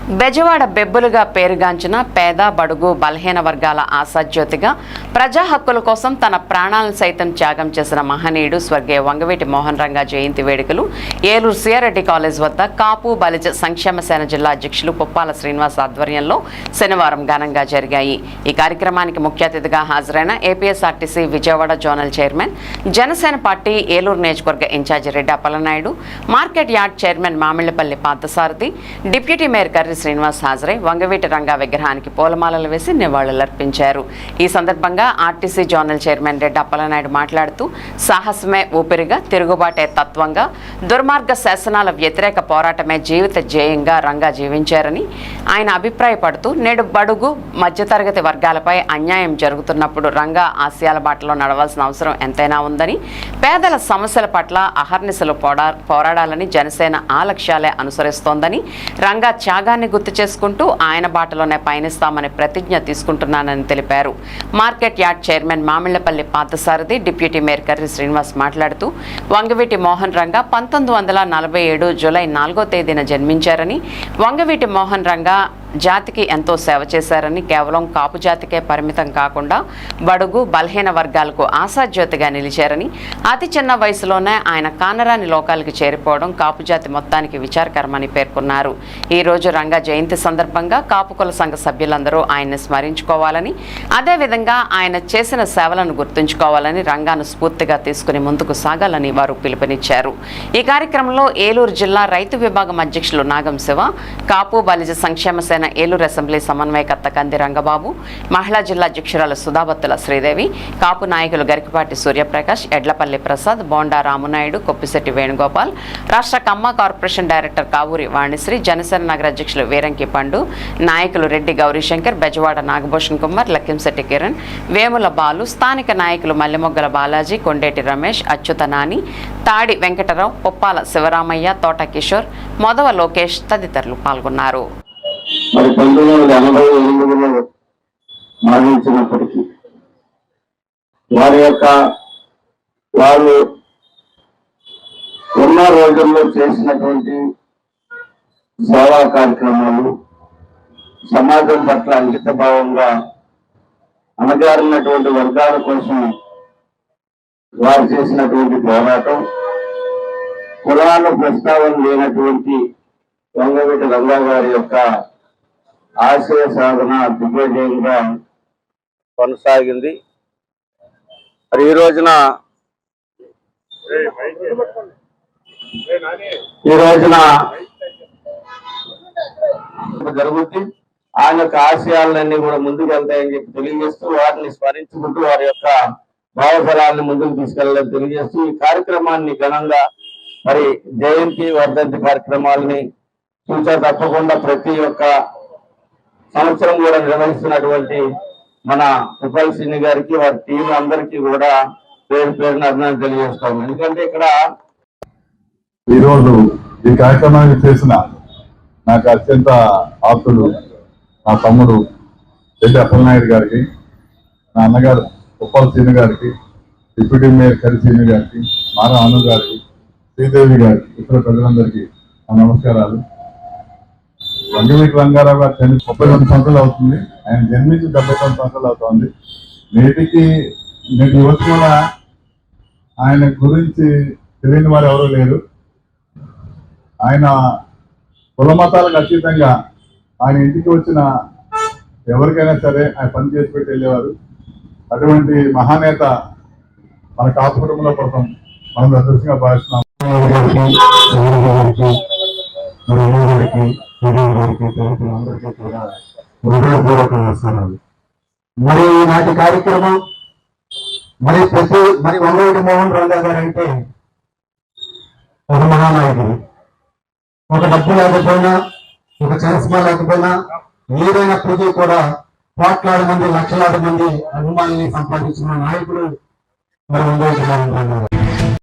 బెజవాడ బెబ్బులుగా పేరుగాంచిన పేద బడుగు బలహీన వర్గాల ఆశాజ్యోతిగా ప్రజా హక్కుల కోసం తన ప్రాణాలను సైతం త్యాగం చేసిన మహనీయుడు స్వర్గీయ వంగవీటి మోహన్ రంగా జయంతి వేడుకలు ఏలూరు సిఆర్రెడ్డి కాలేజ్ వద్ద కాపు బలిజ సంక్షేమ సేన జిల్లా అధ్యక్షులు పుప్పాల శ్రీనివాస్ ఆధ్వర్యంలో శనివారం ఘనంగా జరిగాయి। ఈ కార్యక్రమానికి ముఖ్య అతిథిగా హాజరైన APSRTC Vijayawada zonal chairman, Janasena party Eluru నియోజకవర్గ incharge Reddy Appalanaidu, market yard chairman Mamillapalli Parthasarathi, deputy mayor Karri Srinivas హాజరై వంగవీటి రంగా విగ్రహానికి పూలమాలలు వేసి నివాళులర్పించారు। ఈ సందర్భంగా RTC zonal chairman Reddy Appalanaidu మాట్లాడుతూ సాహసమే ఊపిరిగా, తిరుగుబాటే తత్వంగా, దుర్మార్గ శాసనాల వ్యతిరేక పోరాటమే జీవిత ధ్యేయంగా రంగా జీవించారని ఆయన అభిప్రాయపడుతూ నేడు బడుగు మధ్యతరగతి వర్గాలపై అన్యాయం జరుగుతున్నప్పుడు రంగా ఆశయాల బాటలో నడవాల్సిన అవసరం ఎంతైనా ఉందని, పేదల సమస్యల పట్ల అహర్నిశలు పోరాడాలని జనసేన ఆ లక్ష్యాలే అనుసరిస్తోందని, రంగా త్యాగాన్ని గుర్తు చేసుకుంటూ ఆయన బాటలోనే పయనిస్తామని ప్రతిజ్ఞ తీసుకుంటున్నానని తెలిపారు। Market yard chairman Mamillapalli Parthasarathi, deputy mayor Karri Srinivas మాట్లాడుతూ వంగవీటి మోహన్ రంగా 1947 జూలై 4వ తేదీన జన్మించారని, వంగవీటి మోహన్ రంగా జాతికి ఎంతో సేవ చేశారని, కేవలం కాపు జాతికే పరిమితం కాకుండా బడుగు బలహీన వర్గాలకు ఆశాజ్యోతిగా నిలిచారని, అతి చిన్న వయసులోనే ఆయన కానరాని లోకాలకు చేరిపోవడం కాపు జాతి మొత్తానికి విచారకరమని పేర్కొన్నారు। ఈ రోజు రంగా జయంతి సందర్భంగా కాపు కుల సంఘ సభ్యులందరూ ఆయన్ని స్మరించుకోవాలని, అదేవిధంగా ఆయన చేసిన సేవలను గుర్తుంచుకోవాలని, రంగాను స్ఫూర్తిగా తీసుకుని ముందుకు సాగాలని వారు పిలుపునిచ్చారు। ఈ కార్యక్రమంలో ఏలూరు జిల్లా రైతు విభాగం అధ్యక్షులు నాగం శివ, కాపు బలిజ సంక్షేమ సేన ఏలూరు అసెంబ్లీ సమన్వయకర్త కంది రంగబాబు, మహిళా జిల్లా అధ్యక్షురాలు సుధాబత్తుల శ్రీదేవి, కాపు నాయకులు గరికపాటి సూర్యప్రకాష్, ఎడ్లపల్లి ప్రసాద్, బోండా రామునాయుడు, కొప్పిశెట్టి వేణుగోపాల్, రాష్ట్ర కమ్మ కార్పొరేషన్ డైరెక్టర్ కావూరి వాణిశ్రీ, జనసేన నగర అధ్యక్షులు వీరంకి పండు, నాయకులు రెడ్డి గౌరీశంకర్, బెజవాడ నాగభూషణ్ కుమార్, లక్కింశెట్టి కిరణ్, వేముల బాలు, స్థానిక నాయకులు మల్లెమొగ్గల బాలాజీ, కొండేటి రమేష్, అచ్యుత నాని, తాడి వెంకటరావు, పుప్పాల శివరామయ్య, తోట కిషోర్, మొదవ లోకేష్ తదితరులు పాల్గొన్నారు। మరి 1988లో మరణించినప్పటికీ వారు ఉన్న రోజుల్లో చేసినటువంటి సేవా కార్యక్రమాలు, సమాజం పట్ల అంకిత భావంగా అణగారినటువంటి వర్గాల కోసం వారు చేసినటువంటి పోరాటం, కులాల ప్రస్తావన లేనటువంటి వంగవీటి రంగా గారి యొక్క ఆశయ సాధన దిగ్విజయంగా కొనసాగింది। మరి ఈ రోజున జరుగుతుంది। ఆయన యొక్క ఆశయాలన్నీ కూడా ముందుకు వెళ్తాయని చెప్పి తెలియజేస్తూ, వారిని స్మరించుకుంటూ వారి యొక్క భావఫలాన్ని ముందుకు తీసుకెళ్లాలని తెలియజేస్తూ ఈ కార్యక్రమాన్ని ఘనంగా మరి జయంతి వర్ధంతి కార్యక్రమాలని చూసా తప్పకుండా ప్రతి ఒక్క సంవత్సరం కూడా నిర్వహిస్తున్నటువంటి మన పుప్పాల శ్రీని గారికి, వారి టీం అందరికీ కూడా పేరు పేరున అభినందనలు తెలియజేస్తాం। ఎందుకంటే ఇక్కడ ఈరోజు ఈ కార్యక్రమాన్ని చేసిన నాకు అత్యంత ఆప్తుడు నా తమ్ముడు రెడ్డి అప్పలనాయుడు గారికి, నా అన్నగారు పుప్పాల శ్రీని గారికి, డిప్యూటీ మేయర్ కర్రి శ్రీని గారికి, మారా అను గారికి, శ్రీదేవి గారికి, ఇతర ప్రజలందరికీ నా నమస్కారాలు। వంగవీటి రంగారావు గారు 32 సంవత్సరాలు అవుతుంది, ఆయన జన్మించి 79 సంవత్సరాలు అవుతుంది। నేటి యువతల ఆయన గురించి తెలియని వారు ఎవరూ లేరు। ఆయన కుల మతాలకు అతీతంగా ఆయన ఇంటికి వచ్చిన ఎవరికైనా సరే ఆయన పని చేసి పెట్టి వెళ్ళేవారు। అటువంటి మహానేత మన కాపు కుటుంబంలో కోసం మనం అదృష్టంగా భావిస్తున్నాం। మరి ఈనాటి కార్యక్రమం మరి వంగవీటి మోహన్ రంగా గారు అంటే ఒక మహానాయకుడు, ఒక డబ్బు లేకపోయినా, ఒక చరిస్మా లేకపోయినా, ఏదైనప్పటికీ కూడా కోట్లాది మంది, లక్షలాది మంది అభిమానుల్ని సంపాదించిన నాయకుడు మరి వంగవీటి మోహన్ రంగా గారు।